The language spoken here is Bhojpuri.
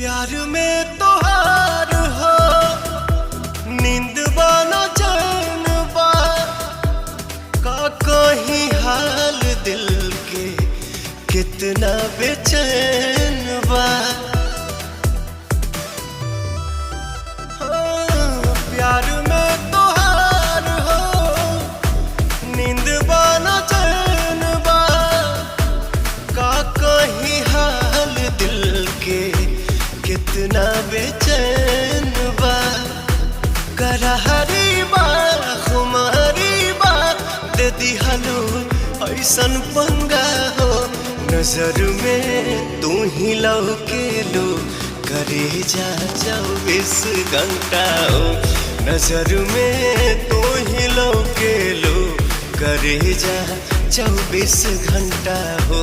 प्यार में तोहार हो नींद बानो चैन बा का कहीं हाल दिल के कितना बेचैन बा। प्यार में तोहार हो नींद बानो चैन बा का कहीं हाल दिल के कितना बेचैन बा। करहरी बा खुमारी बा दे दिहलो ऐसन पंगा हो नजर में तू ही लौके लो करे जा 24 घंटा हो नजर में तू ही लौके लो करे जा 24 घंटा हो।